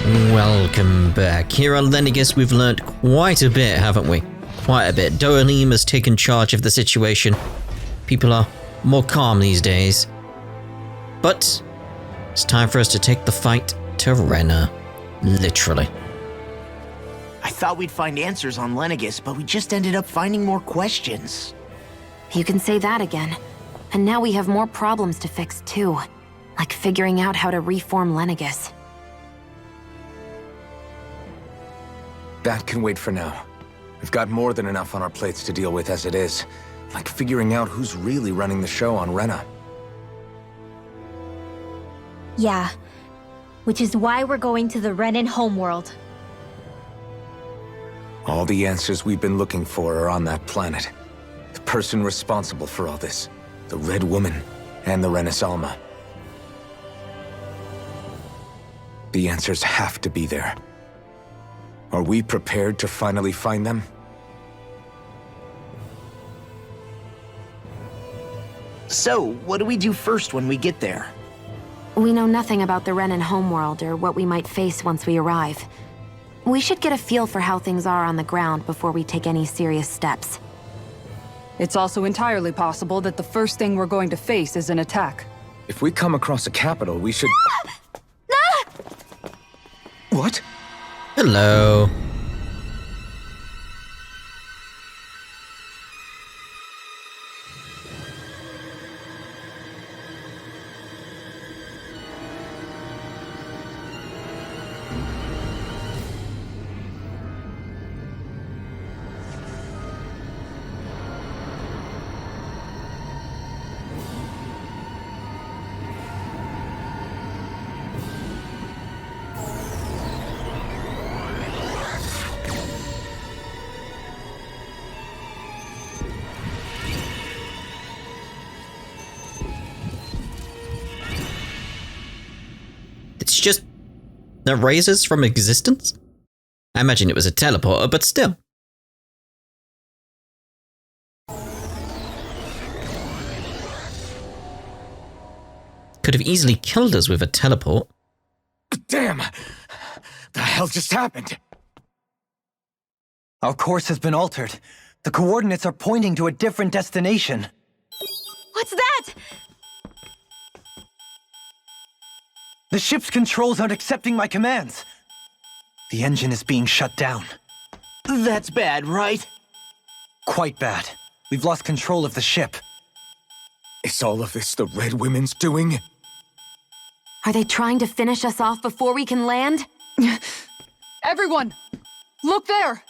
Welcome back. Here on Lenegis, we've learnt quite a bit, haven't we? Quite a bit. Doelim has taken charge of the situation. People are more calm these days. But it's time for us to take the fight to Rena. Literally. I thought we'd find answers on Lenegis, but we just ended up finding more questions. You can say that again. And now we have more problems to fix too. Like figuring out how to reform Lenegis. That can wait for now. We've got more than enough on our plates to deal with as it is. Like figuring out who's really running the show on Rena. Yeah. Which is why we're going to the Renan homeworld. All the answers we've been looking for are on that planet. The person responsible for all this. The Red Woman and the Renasalma. The answers have to be there. Are we prepared to finally find them? So, what do we do first when we get there? We know nothing about the Renan homeworld or what we might face once we arrive. We should get a feel for how things are on the ground before we take any serious steps. It's also entirely possible that the first thing we're going to face is an attack. If we come across a capital, we should... What? Hello. It's just that raises from existence? I imagine it was a teleporter, but still. Could have easily killed us with a teleport. Damn! The hell just happened? Our course has been altered. The coordinates are pointing to a different destination. What's that? The ship's controls aren't accepting my commands. The engine is being shut down. That's bad, right? Quite bad. We've lost control of the ship. Is all of this the Red Women's doing? Are they trying to finish us off before we can land? Everyone! Look there!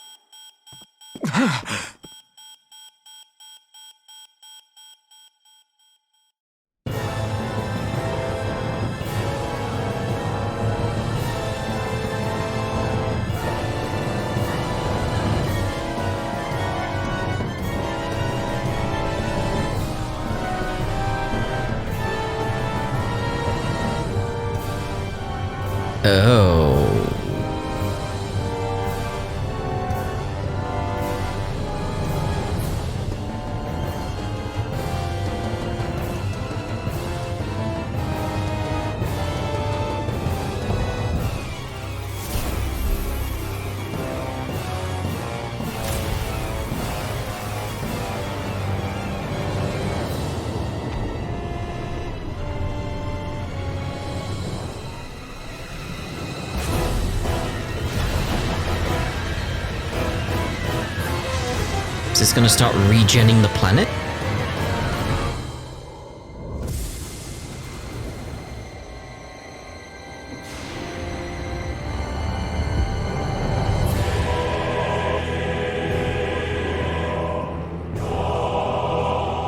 Oh. Is this going to start regenning the planet?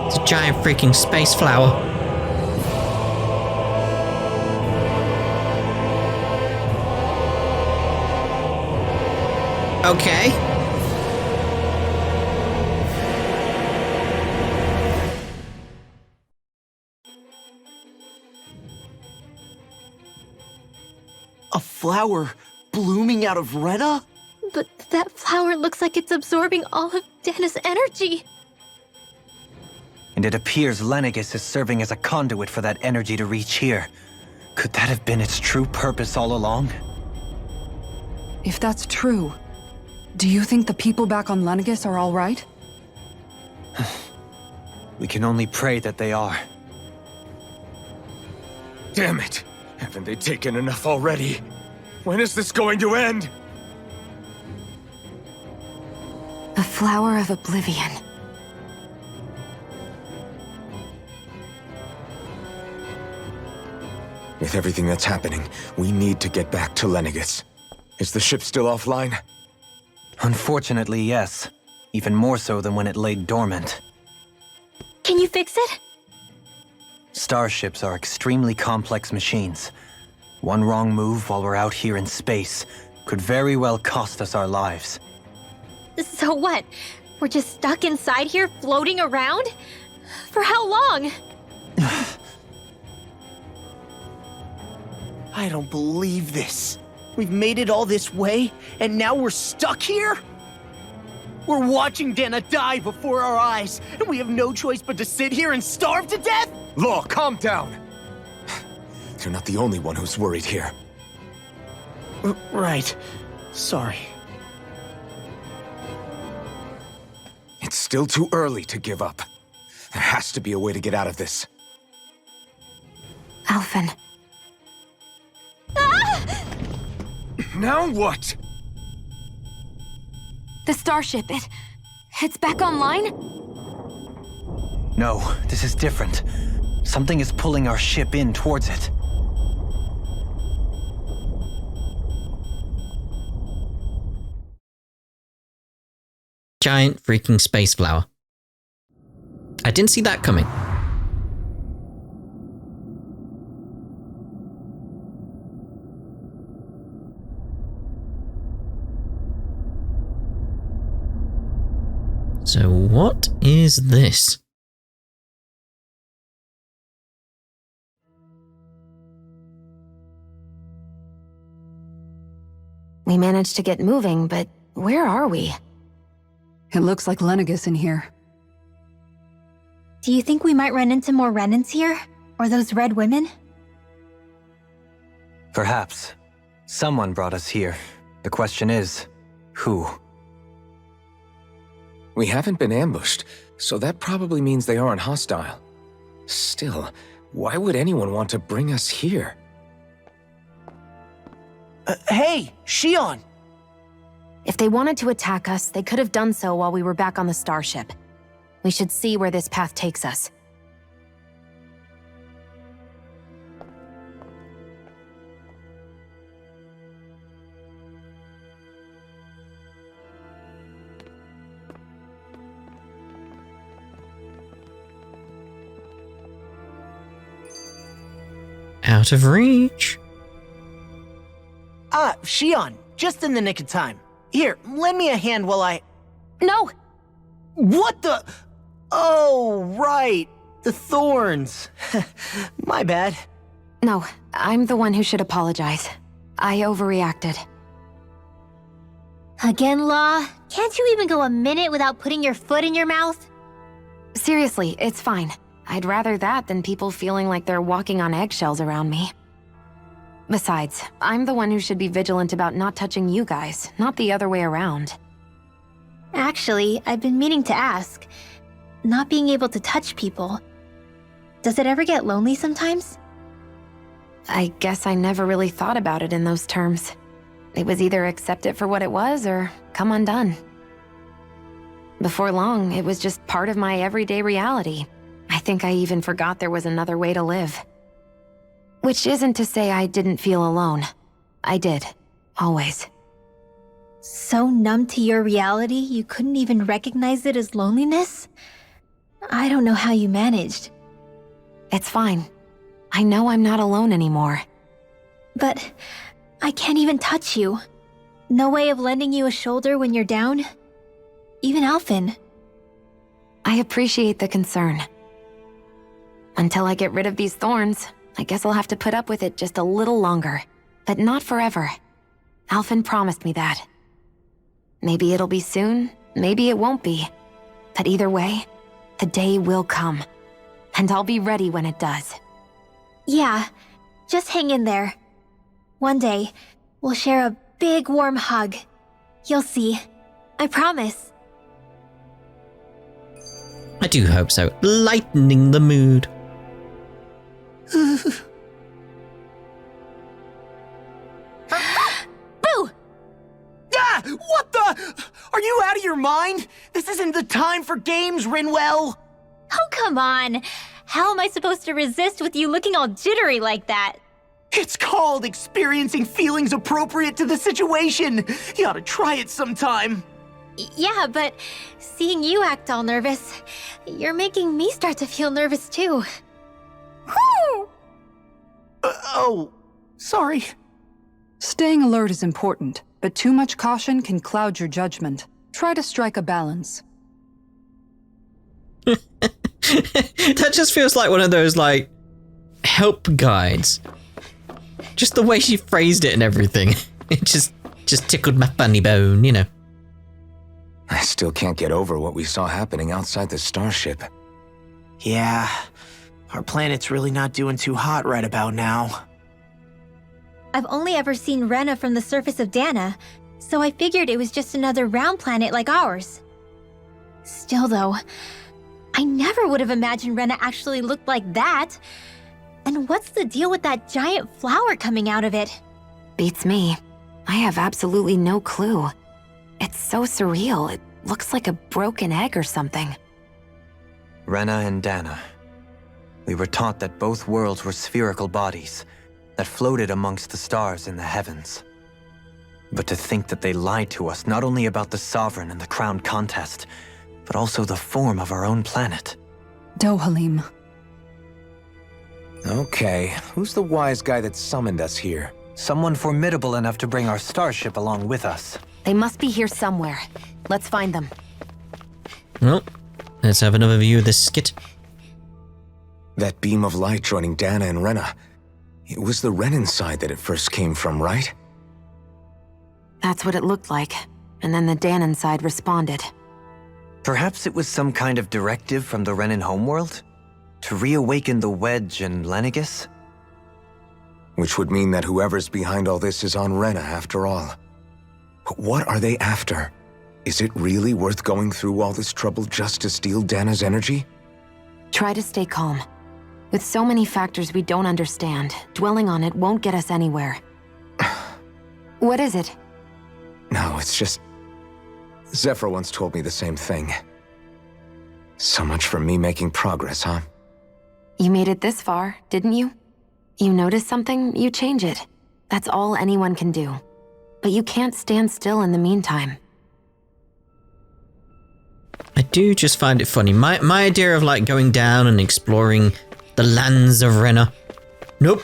It's a giant freaking space flower. Okay. A flower blooming out of Rena? But that flower looks like it's absorbing all of Dahna's energy. And it appears Lenegis is serving as a conduit for that energy to reach here. Could that have been its true purpose all along? If that's true, do you think the people back on Lenegis are all right? We can only pray that they are. Damn it! Haven't they taken enough already? When is this going to end? The flower of Oblivion. With everything that's happening, we need to get back to Lenegis. Is the ship still offline? Unfortunately, yes. Even more so than when it lay dormant. Can you fix it? Starships are extremely complex machines. One wrong move while we're out here in space could very well cost us our lives. So what? We're just stuck inside here, floating around? For how long? I don't believe this. We've made it all this way, and now we're stuck here? We're watching Dahna die before our eyes, and we have no choice but to sit here and starve to death? Law, calm down! You're not the only one who's worried here. Right. Sorry. It's still too early to give up. There has to be a way to get out of this. Alphen. Now what? The starship, it's back online? No, this is different. Something is pulling our ship in towards it. Giant freaking space flower. I didn't see that coming. So what is this? We managed to get moving, but where are we? It looks like Lenegis in here. Do you think we might run into more Renans here? Or those red women? Perhaps. Someone brought us here. The question is, who? We haven't been ambushed, so that probably means they aren't hostile. Still, why would anyone want to bring us here? Hey, Shionne! If they wanted to attack us, they could have done so while we were back on the starship. We should see where this path takes us. Out of reach. Shionne, just in the nick of time. Here, lend me a hand while I... No! What the... Oh, right. The thorns. My bad. No, I'm the one who should apologize. I overreacted. Again, Law? Can't you even go a minute without putting your foot in your mouth? Seriously, it's fine. I'd rather that than people feeling like they're walking on eggshells around me. Besides, I'm the one who should be vigilant about not touching you guys, not the other way around. Actually, I've been meaning to ask. Not being able to touch people, does it ever get lonely sometimes? I guess I never really thought about it in those terms. It was either accept it for what it was or come undone. Before long, it was just part of my everyday reality. I think I even forgot there was another way to live. Which isn't to say I didn't feel alone. I did. Always. So numb to your reality, you couldn't even recognize it as loneliness? I don't know how you managed. It's fine. I know I'm not alone anymore. But I can't even touch you. No way of lending you a shoulder when you're down? Even Alphen. I appreciate the concern. Until I get rid of these thorns, I guess I'll have to put up with it just a little longer. But not forever. Alphen promised me that. Maybe it'll be soon, maybe it won't be. But either way, the day will come. And I'll be ready when it does. Yeah, just hang in there. One day, we'll share a big warm hug. You'll see. I promise. I do hope so. Lightening the mood. Boo! Ah! What the? Are you out of your mind? This isn't the time for games, Rinwell. Oh, come on. How am I supposed to resist with you looking all jittery like that? It's called experiencing feelings appropriate to the situation. You ought to try it sometime. Yeah, but seeing you act all nervous, you're making me start to feel nervous too. Oh, sorry. Staying alert is important, but too much caution can cloud your judgment. Try to strike a balance. That just feels like one of those, like, help guides. Just the way she phrased it and everything. It just tickled my funny bone, you know. I still can't get over what we saw happening outside the starship. Yeah, our planet's really not doing too hot right about now. I've only ever seen Rena from the surface of Dahna, so I figured it was just another round planet like ours. Still though, I never would have imagined Rena actually looked like that. And what's the deal with that giant flower coming out of it? Beats me. I have absolutely no clue. It's so surreal. It looks like a broken egg or something. Rena and Dahna. We were taught that both worlds were spherical bodies that floated amongst the stars in the heavens. But to think that they lied to us not only about the Sovereign and the crown contest, but also the form of our own planet. Dohalim. Okay, who's the wise guy that summoned us here? Someone formidable enough to bring our starship along with us. They must be here somewhere. Let's find them. Well, let's have another view of this skit. That beam of light joining Dahna and Rena. It was the Renan side that it first came from, right? That's what it looked like. And then the Dahnan side responded. Perhaps it was some kind of directive from the Renan homeworld? To reawaken the Wedge and Lenegis? Which would mean that whoever's behind all this is on Rena after all. But what are they after? Is it really worth going through all this trouble just to steal Dahna's energy? Try to stay calm. With so many factors we don't understand, dwelling on it won't get us anywhere. What is it? No, it's just... Zephyr once told me the same thing. So much for me making progress, huh? You made it this far, didn't you? You notice something, you change it. That's all anyone can do. But you can't stand still in the meantime. I do just find it funny. My idea of, like, going down and exploring the lands of Rena. Nope.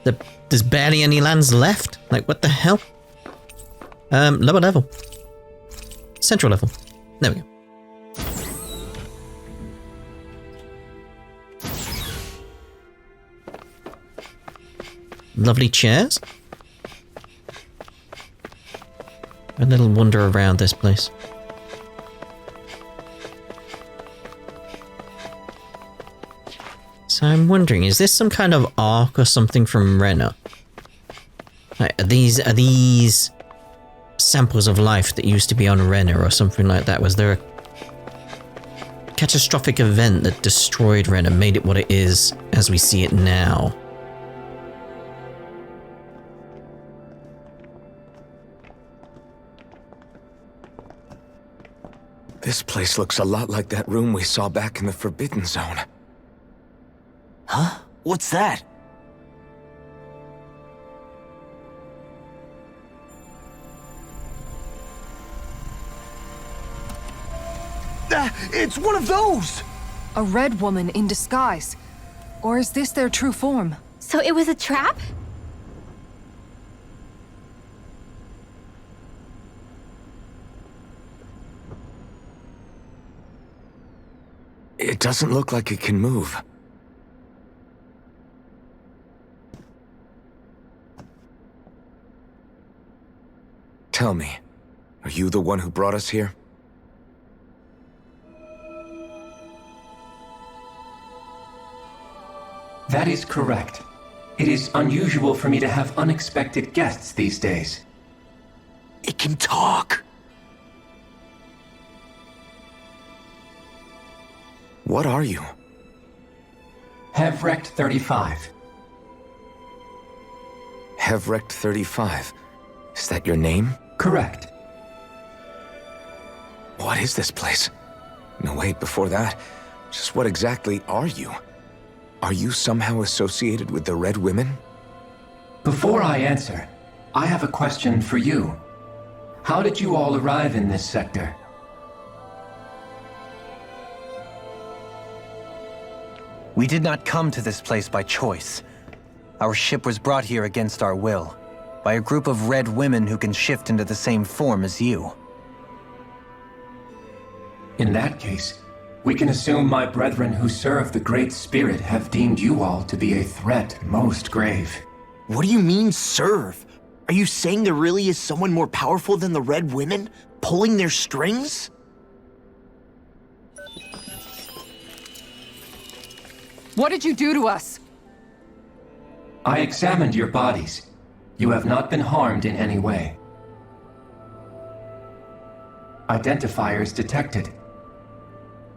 There's barely any lands left. Like, what the hell? Lower level. Central level. There we go. Lovely chairs. A little wander around this place. So I'm wondering, is this some kind of arc or something from Rena? Like, are these samples of life that used to be on Rena or something like that? Was there a catastrophic event that destroyed Rena, made it what it is as we see it now? This place looks a lot like that room we saw back in the Forbidden Zone. Huh? What's that? It's one of those! A red woman in disguise. Or is this their true form? So it was a trap? It doesn't look like it can move. Tell me, are you the one who brought us here? That is correct. It is unusual for me to have unexpected guests these days. It can talk. What are you? Hevrect 35. Hevrect 35. Is that your name? Correct. What is this place? No, wait, before that, just what exactly are you? Are you somehow associated with the Red Women? Before I answer, I have a question for you. How did you all arrive in this sector? We did not come to this place by choice. Our ship was brought here against our will, by a group of red women who can shift into the same form as you. In that case, we can assume my brethren who serve the Great Spirit have deemed you all to be a threat most grave. What do you mean, serve? Are you saying there really is someone more powerful than the Red Women, pulling their strings? What did you do to us? I examined your bodies. You have not been harmed in any way. Identifiers detected.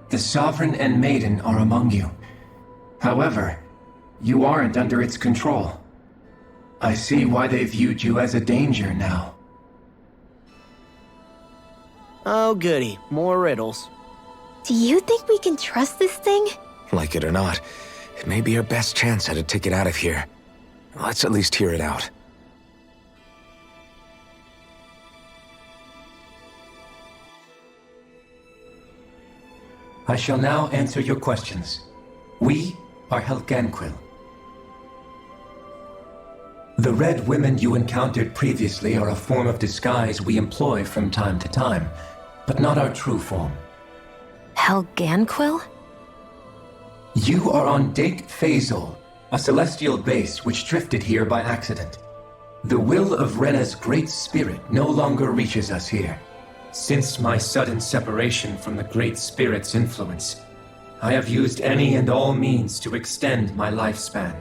The Sovereign and Maiden are among you. However, you aren't under its control. I see why they viewed you as a danger now. Oh goody, more riddles. Do you think we can trust this thing? Like it or not, it may be our best chance at a ticket out of here. Let's at least hear it out. I shall now answer your questions. We are Helganquil. The Red Women you encountered previously are a form of disguise we employ from time to time, but not our true form. Helganquil? You are on Dake Phasol, a celestial base which drifted here by accident. The will of Rena's Great Spirit no longer reaches us here. Since my sudden separation from the Great Spirit's influence, I have used any and all means to extend my lifespan.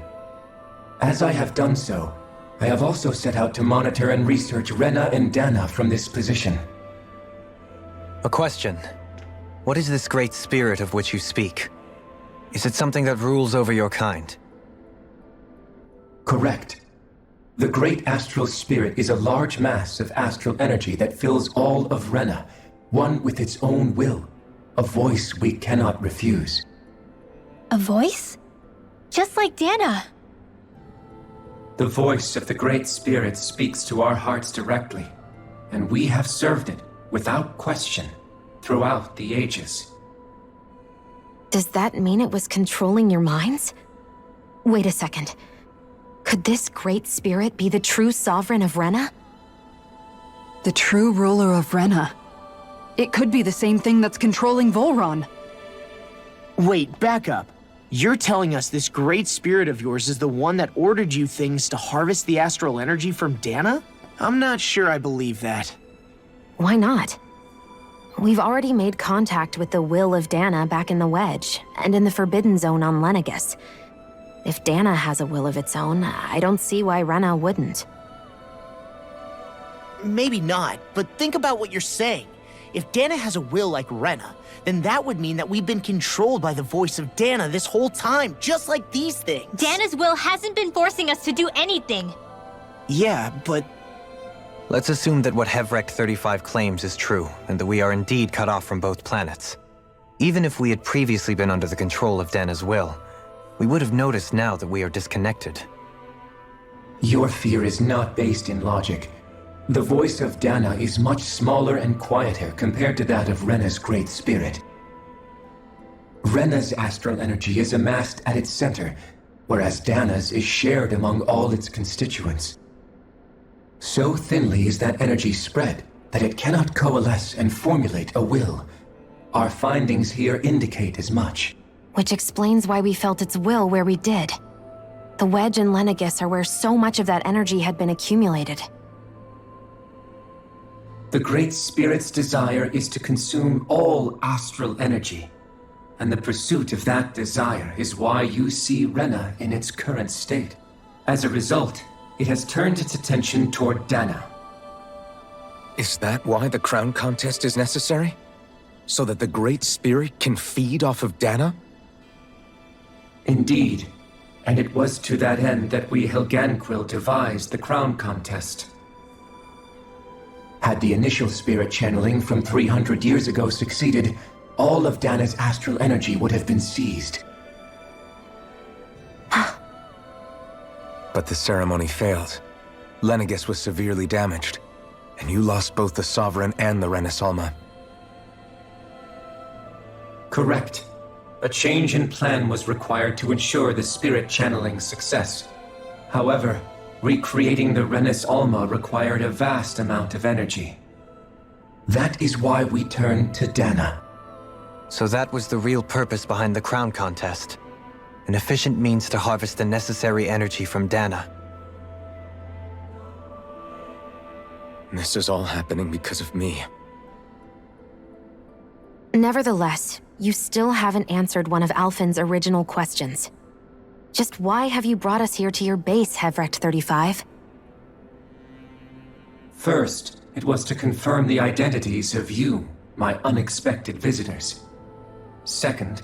As I have done so, I have also set out to monitor and research Rena and Dahna from this position. A question. What is this Great Spirit of which you speak? Is it something that rules over your kind? Correct. The Great Astral Spirit is a large mass of astral energy that fills all of Rena, one with its own will, a voice we cannot refuse. A voice? Just like Dahna. The voice of the Great Spirit speaks to our hearts directly, and we have served it, without question, throughout the ages. Does that mean it was controlling your minds? Wait a second. Could this Great Spirit be the true sovereign of Rena? The true ruler of Rena. It could be the same thing that's controlling Volron. Wait, back up. You're telling us this great spirit of yours is the one that ordered you things to harvest the astral energy from Dahna? I'm not sure I believe that. Why not? We've already made contact with the will of Dahna back in the Wedge, and in the Forbidden Zone on Lenegis. If Dahna has a will of its own, I don't see why Rena wouldn't. Maybe not, but think about what you're saying. If Dahna has a will like Rena, then that would mean that we've been controlled by the voice of Dahna this whole time, just like these things. Dana's will hasn't been forcing us to do anything. Yeah, but... Let's assume that what Hevrect 35 claims is true, and that we are indeed cut off from both planets. Even if we had previously been under the control of Dahna's will, we would have noticed now that we are disconnected. Your fear is not based in logic. The voice of Dahna is much smaller and quieter compared to that of Rena's Great Spirit. Rena's astral energy is amassed at its center, whereas Dahna's is shared among all its constituents. So thinly is that energy spread that it cannot coalesce and formulate a will. Our findings here indicate as much. Which explains why we felt its will where we did. The Wedge and Lenegis are where so much of that energy had been accumulated. The Great Spirit's desire is to consume all astral energy, and the pursuit of that desire is why you see Rena in its current state. As a result, it has turned its attention toward Dahna. Is that why the crown contest is necessary? So that the Great Spirit can feed off of Dahna? Indeed. And it was to that end that we Helganquil devised the crown contest. Had the initial spirit channeling from 300 years ago succeeded, all of Dahna's astral energy would have been seized. But the ceremony failed. Lenegis was severely damaged, and you lost both the Sovereign and the Renans Alma. Correct. A change in plan was required to ensure the spirit channeling's success. However, recreating the Renans Alma required a vast amount of energy. That is why we turned to Dahna. So that was the real purpose behind the crown contest. An efficient means to harvest the necessary energy from Dahna. This is all happening because of me. Nevertheless, you still haven't answered one of Alphen's original questions. Just why have you brought us here to your base, Hevrecht 35? First, it was to confirm the identities of you, my unexpected visitors. Second,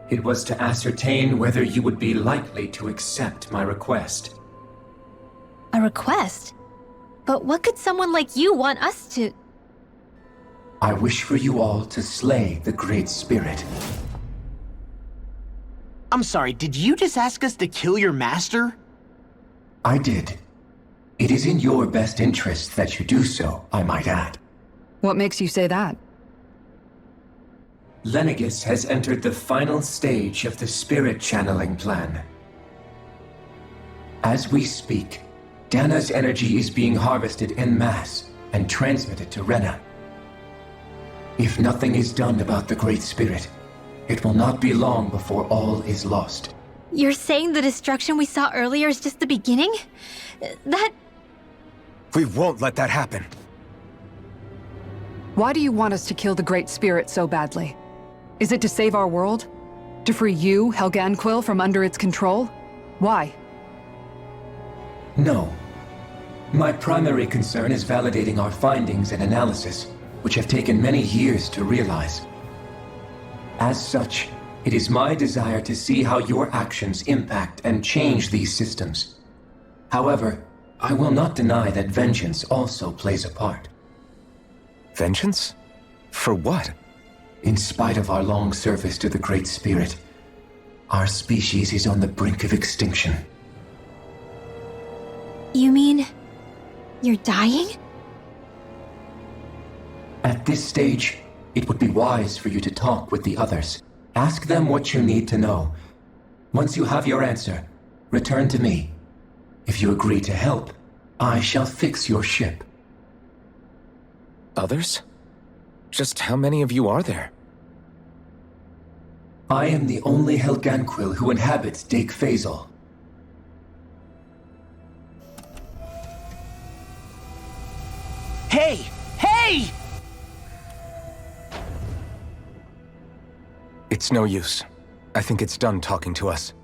it was to ascertain whether you would be likely to accept my request. A request? But what could someone like you want us to... I wish for you all to slay the Great Spirit. I'm sorry, did you just ask us to kill your master? I did. It is in your best interest that you do so, I might add. What makes you say that? Lenegis has entered the final stage of the spirit channeling plan. As we speak, Dahna's energy is being harvested en masse and transmitted to Rena. If nothing is done about the Great Spirit, it will not be long before all is lost. You're saying the destruction we saw earlier is just the beginning? That... We won't let that happen. Why do you want us to kill the Great Spirit so badly? Is it to save our world? To free you, Helganquil, from under its control? Why? No. My primary concern is validating our findings and analysis, which have taken many years to realize. As such, it is my desire to see how your actions impact and change these systems. However, I will not deny that vengeance also plays a part. Vengeance? For what? In spite of our long service to the Great Spirit, our species is on the brink of extinction. You mean... you're dying? At this stage, it would be wise for you to talk with the others. Ask them what you need to know. Once you have your answer, return to me. If you agree to help, I shall fix your ship. Others? Just how many of you are there? I am the only Helganquil who inhabits Dake Faisal. Hey! Hey! It's no use. I think it's done talking to us.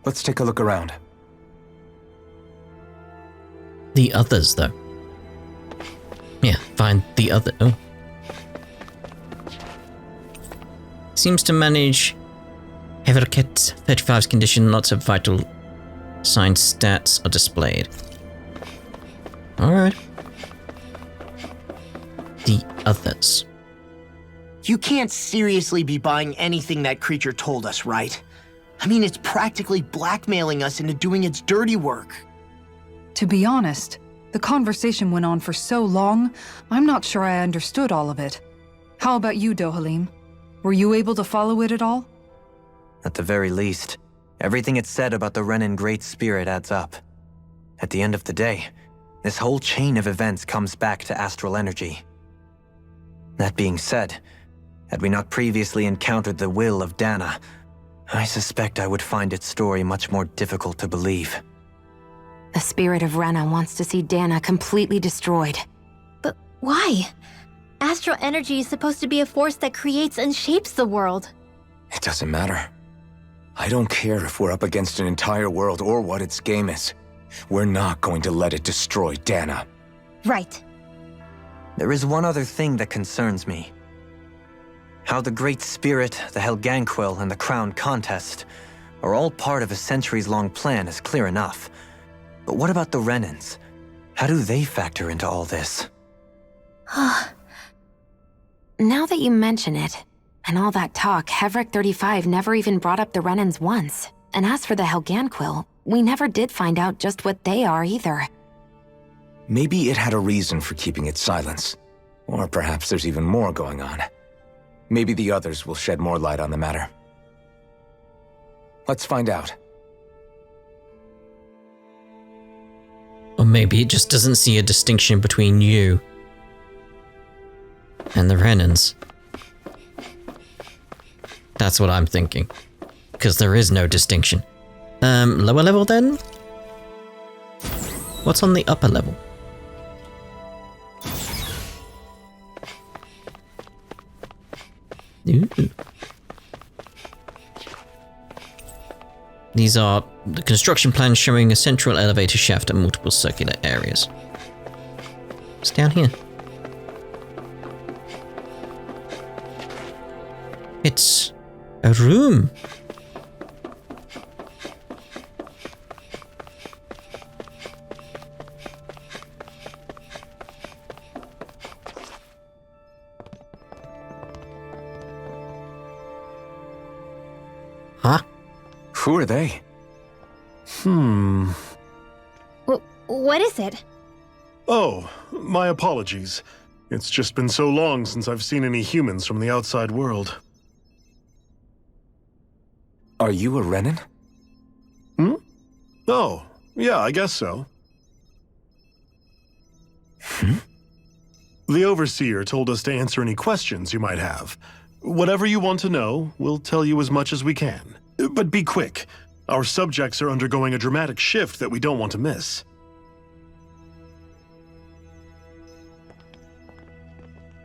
Let's take a look around. The others, though. Yeah, find the other... Oh. Seems to manage Hevrecht 35's condition. Lots of vital sign stats are displayed. Alright. The others. You can't seriously be buying anything that creature told us, right? I mean, it's practically blackmailing us into doing its dirty work. To be honest, the conversation went on for so long, I'm not sure I understood all of it. How about you, Dohalim? Were you able to follow it at all? At the very least, everything it said about the Renan Great Spirit adds up. At the end of the day, this whole chain of events comes back to astral energy. That being said, had we not previously encountered the will of Dahna, I suspect I would find its story much more difficult to believe. The spirit of Rena wants to see Dahna completely destroyed. But why? Astral energy is supposed to be a force that creates and shapes the world. It doesn't matter. I don't care if we're up against an entire world or what its game is. We're not going to let it destroy Dahna. Right. There is one other thing that concerns me. How the Great Spirit, the Helganquil, and the Crown Contest are all part of a centuries-long plan is clear enough. But what about the Renans? How do they factor into all this? Now that you mention it, and all that talk, Hevric 35 never even brought up the Renans once. And as for the Helganquil, we never did find out just what they are either. Maybe it had a reason for keeping its silence. Or perhaps there's even more going on. Maybe the others will shed more light on the matter. Let's find out. Or maybe it just doesn't see a distinction between you and the Renans. That's what I'm thinking. Because there is no distinction. Lower level then? What's on the upper level? Ooh. These are the construction plans showing a central elevator shaft and multiple circular areas. It's down here. It's a room. Huh? Who are they? What is it? Oh, my apologies. It's just been so long since I've seen any humans from the outside world. Are you a Renan? Oh, yeah, I guess so. The Overseer told us to answer any questions you might have. Whatever you want to know, we'll tell you as much as we can. But be quick. Our subjects are undergoing a dramatic shift that we don't want to miss.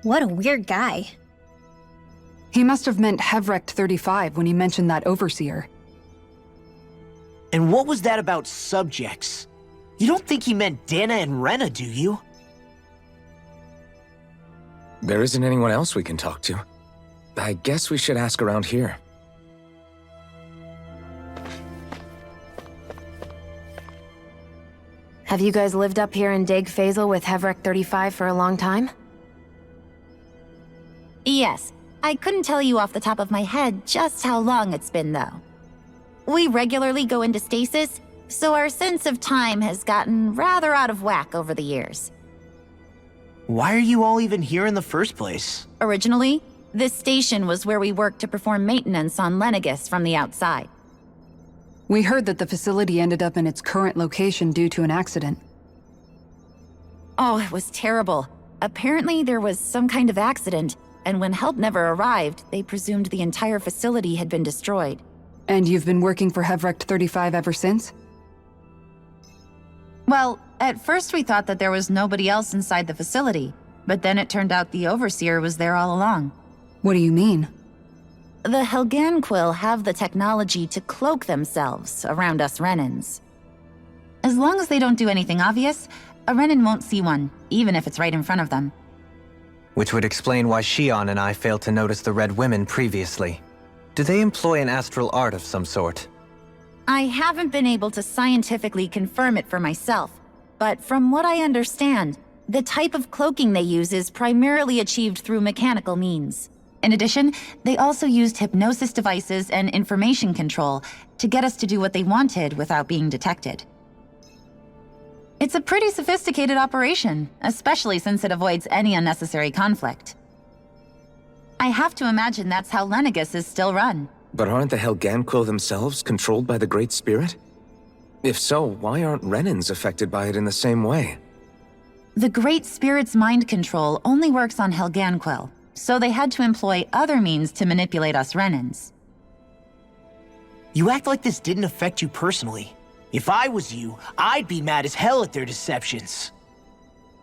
What a weird guy. He must have meant Hevric 35 when he mentioned that Overseer. And what was that about subjects? You don't think he meant Dahna and Rena, do you? There isn't anyone else we can talk to. I guess we should ask around here. Have you guys lived up here in Deg Faisal with Hevric 35 for a long time? Yes. I couldn't tell you off the top of my head just how long it's been, though. We regularly go into stasis, so our sense of time has gotten rather out of whack over the years. Why are you all even here in the first place? Originally, this station was where we worked to perform maintenance on Lenegis from the outside. We heard that the facility ended up in its current location due to an accident. Oh, it was terrible. Apparently there was some kind of accident, and when help never arrived, they presumed the entire facility had been destroyed. And you've been working for Hevric 35 ever since? Well, at first we thought that there was nobody else inside the facility, but then it turned out the Overseer was there all along. What do you mean? The Helganquil have the technology to cloak themselves around us Renans. As long as they don't do anything obvious, a Renan won't see one, even if it's right in front of them. Which would explain why Shionne and I failed to notice the Red Women previously. Do they employ an astral art of some sort? I haven't been able to scientifically confirm it for myself, but from what I understand, the type of cloaking they use is primarily achieved through mechanical means. In addition, they also used hypnosis devices and information control to get us to do what they wanted without being detected. It's a pretty sophisticated operation, especially since it avoids any unnecessary conflict. I have to imagine that's how Lenegis is still run. But aren't the Helganquil themselves controlled by the Great Spirit? If so, why aren't Renans affected by it in the same way? The Great Spirit's mind control only works on Helganquil, so they had to employ other means to manipulate us Renans. You act like this didn't affect you personally. If I was you, I'd be mad as hell at their deceptions.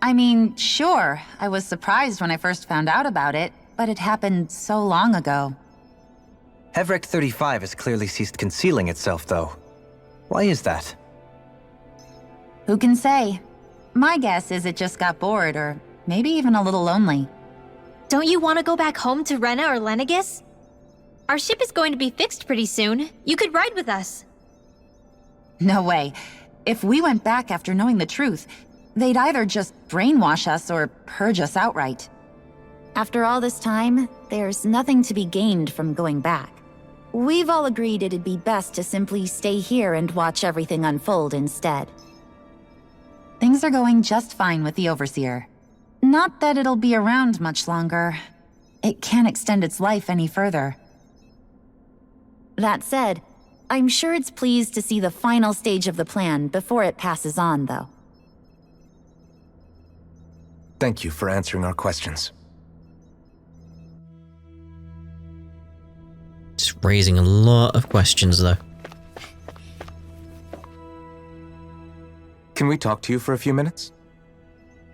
I mean, sure, I was surprised when I first found out about it, but it happened so long ago. Hevric 35 has clearly ceased concealing itself, though. Why is that? Who can say? My guess is it just got bored, or maybe even a little lonely. Don't you want to go back home to Rena or Lenegis? Our ship is going to be fixed pretty soon. You could ride with us. No way. If we went back after knowing the truth, they'd either just brainwash us or purge us outright. After all this time, there's nothing to be gained from going back. We've all agreed it'd be best to simply stay here and watch everything unfold instead. Things are going just fine with the Overseer. Not that it'll be around much longer. It can't extend its life any further. That said, I'm sure it's pleased to see the final stage of the plan before it passes on, though. Thank you for answering our questions. It's raising a lot of questions, though. Can we talk to you for a few minutes?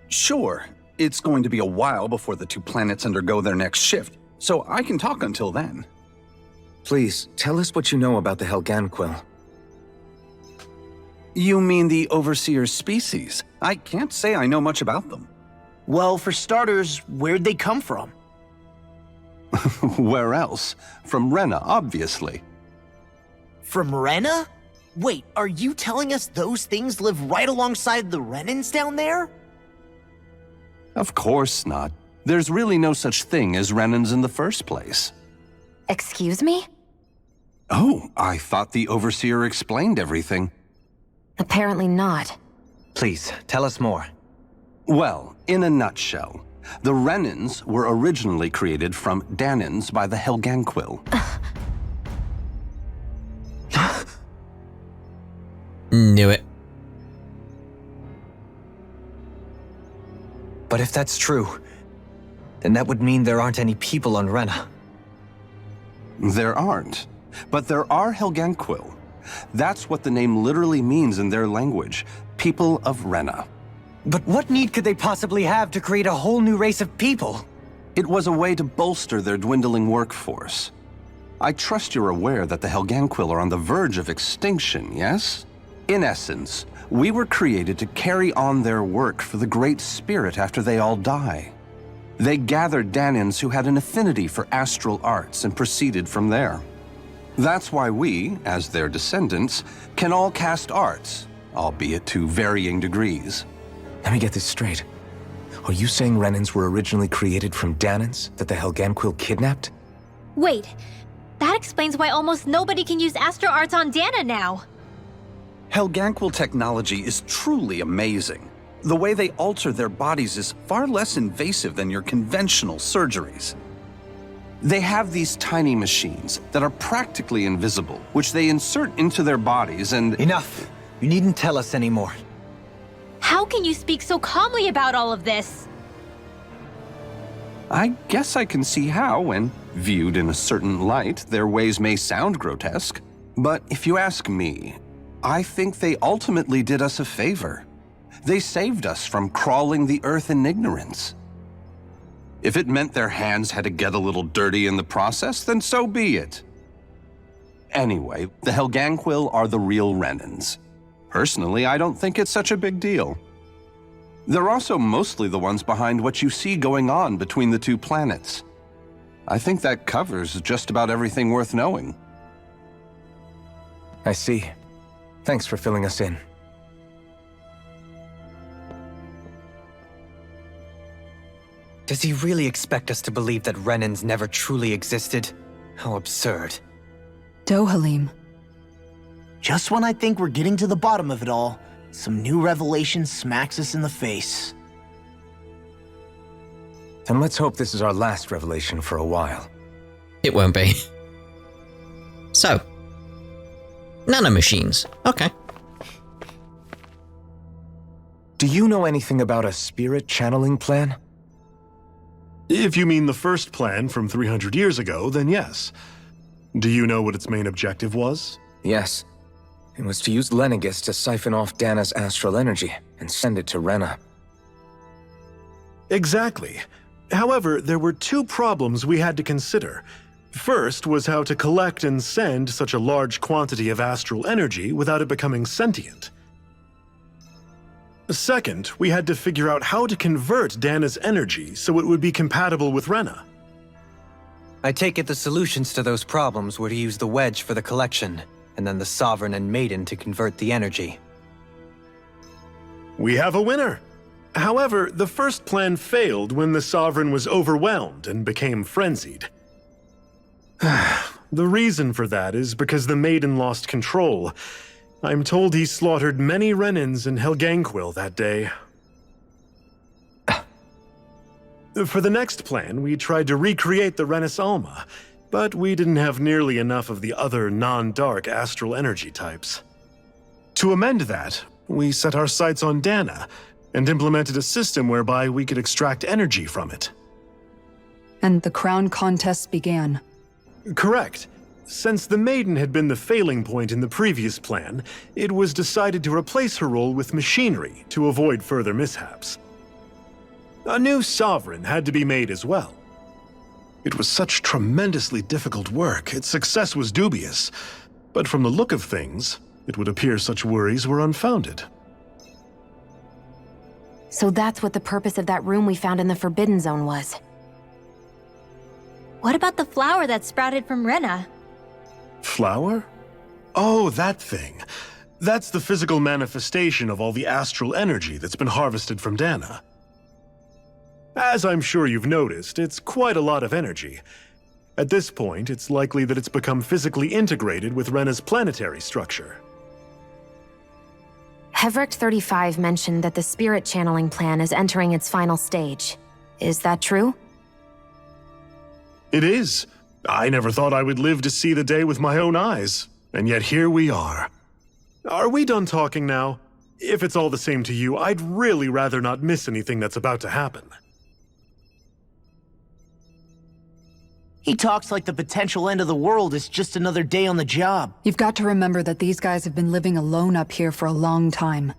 Sure. It's going to be a while before the two planets undergo their next shift, so I can talk until then. Please, tell us what you know about the Helganquil. You mean the Overseer's species? I can't say I know much about them. Well, for starters, where'd they come from? Where else? From Rena, obviously. From Rena? Wait, are you telling us those things live right alongside the Renans down there? Of course not. There's really no such thing as Renans in the first place. Excuse me? Oh, I thought the Overseer explained everything. Apparently not. Please, tell us more. Well, in a nutshell, the Renans were originally created from Dahnans by the Helganquil. Knew it. But if that's true, then that would mean there aren't any people on Rena. There aren't, but there are Helganquil. That's what the name literally means in their language, people of Rena. But what need could they possibly have to create a whole new race of people? It was a way to bolster their dwindling workforce. I trust you're aware that the Helganquil are on the verge of extinction, yes? In essence, we were created to carry on their work for the Great Spirit after they all die. They gathered Dahnans who had an affinity for astral arts and proceeded from there. That's why we, as their descendants, can all cast arts, albeit to varying degrees. Let me get this straight. Are you saying Renans were originally created from Dahnans that the Helganquil kidnapped? Wait, that explains why almost nobody can use astral arts on Dahna now. Helganquil technology is truly amazing. The way they alter their bodies is far less invasive than your conventional surgeries. They have these tiny machines that are practically invisible, which they insert into their bodies and— Enough! You needn't tell us anymore. How can you speak so calmly about all of this? I guess I can see how, when viewed in a certain light, their ways may sound grotesque. But if you ask me, I think they ultimately did us a favor. They saved us from crawling the earth in ignorance. If it meant their hands had to get a little dirty in the process, then so be it. Anyway, the Helganquil are the real Renans. Personally, I don't think it's such a big deal. They're also mostly the ones behind what you see going on between the two planets. I think that covers just about everything worth knowing. I see. Thanks for filling us in. Does he really expect us to believe that Renans never truly existed? How absurd. Dohalim. Just when I think we're getting to the bottom of it all, some new revelation smacks us in the face. Then let's hope this is our last revelation for a while. It won't be. So, nanomachines. Okay. Do you know anything about a spirit channeling plan? If you mean the first plan from 300 years ago, then yes. Do you know what its main objective was? Yes. It was to use Lenegis to siphon off Dahna's astral energy and send it to Rena. Exactly. However, there were two problems we had to consider. First was how to collect and send such a large quantity of astral energy without it becoming sentient. Second, we had to figure out how to convert Dahna's energy so it would be compatible with Rena. I take it the solutions to those problems were to use the wedge for the collection, and then the Sovereign and Maiden to convert the energy. We have a winner! However, the first plan failed when the Sovereign was overwhelmed and became frenzied. The reason for that is because the Maiden lost control. I'm told he slaughtered many Renans in Helganquil that day. For the next plan, we tried to recreate the Renis Alma, but we didn't have nearly enough of the other non-dark astral energy types. To amend that, we set our sights on Dahna and implemented a system whereby we could extract energy from it. And the crown contests began. Correct. Since the Maiden had been the failing point in the previous plan, it was decided to replace her role with machinery to avoid further mishaps. A new Sovereign had to be made as well. It was such tremendously difficult work, its success was dubious, but from the look of things, it would appear such worries were unfounded. So that's what the purpose of that room we found in the Forbidden Zone was. What about the flower that sprouted from Rena? Flower? Oh, that thing. That's the physical manifestation of all the astral energy that's been harvested from Dahna. As I'm sure you've noticed, it's quite a lot of energy. At this point, it's likely that it's become physically integrated with Rena's planetary structure. Hevric 35 mentioned that the spirit channeling plan is entering its final stage. Is that true? It is. I never thought I would live to see the day with my own eyes, and yet here we are. Are we done talking now? If it's all the same to you, I'd really rather not miss anything that's about to happen. He talks like the potential end of the world is just another day on the job. You've got to remember that these guys have been living alone up here for a long time.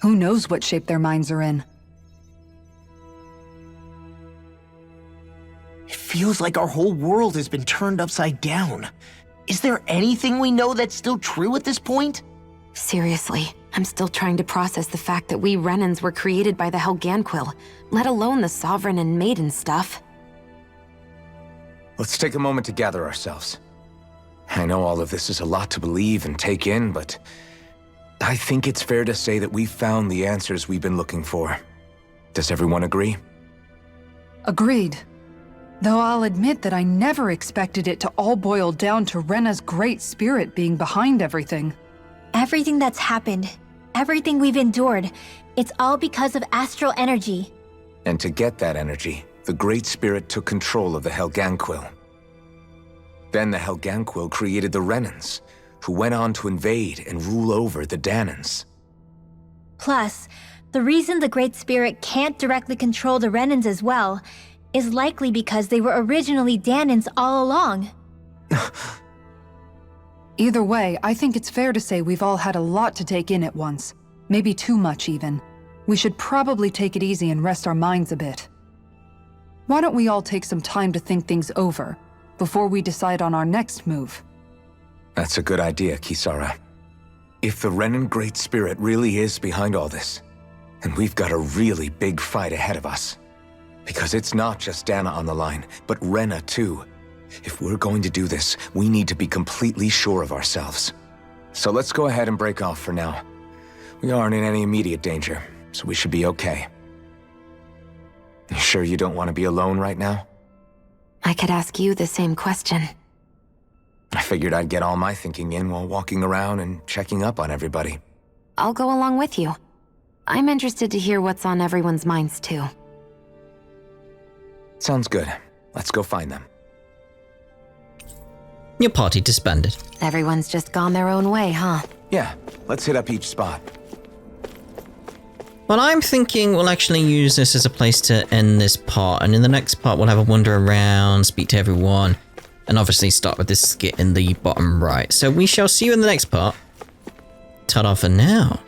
Who knows what shape their minds are in? It feels like our whole world has been turned upside down. Is there anything we know that's still true at this point? Seriously, I'm still trying to process the fact that we Renans were created by the Helganquil, let alone the Sovereign and Maiden stuff. Let's take a moment to gather ourselves. I know all of this is a lot to believe and take in, but I think it's fair to say that we've found the answers we've been looking for. Does everyone agree? Agreed. Though I'll admit that I never expected it to all boil down to Rena's great spirit being behind everything. Everything that's happened, everything we've endured, it's all because of astral energy. And to get that energy, the Great Spirit took control of the Helganquil. Then the Helganquil created the Renans, who went on to invade and rule over the Dahnans. Plus, the reason the Great Spirit can't directly control the Renans as well is likely because they were originally Dahnans all along. Either way, I think it's fair to say we've all had a lot to take in at once. Maybe too much, even. We should probably take it easy and rest our minds a bit. Why don't we all take some time to think things over, before we decide on our next move? That's a good idea, Kisara. If the Renan Great Spirit really is behind all this, then we've got a really big fight ahead of us. Because it's not just Dahna on the line, but Rena too. If we're going to do this, we need to be completely sure of ourselves. So let's go ahead and break off for now. We aren't in any immediate danger, so we should be okay. You sure you don't want to be alone right now? I could ask you the same question. I figured I'd get all my thinking in while walking around and checking up on everybody. I'll go along with you. I'm interested to hear what's on everyone's minds too. Sounds good. Let's go find them. Your party disbanded. Everyone's just gone their own way, huh? Yeah, let's hit up each spot. Well, I'm thinking we'll actually use this as a place to end this part, and in the next part we'll have a wander around, speak to everyone, and obviously start with this skit in the bottom right. So we shall see you in the next part. Ta-da for now.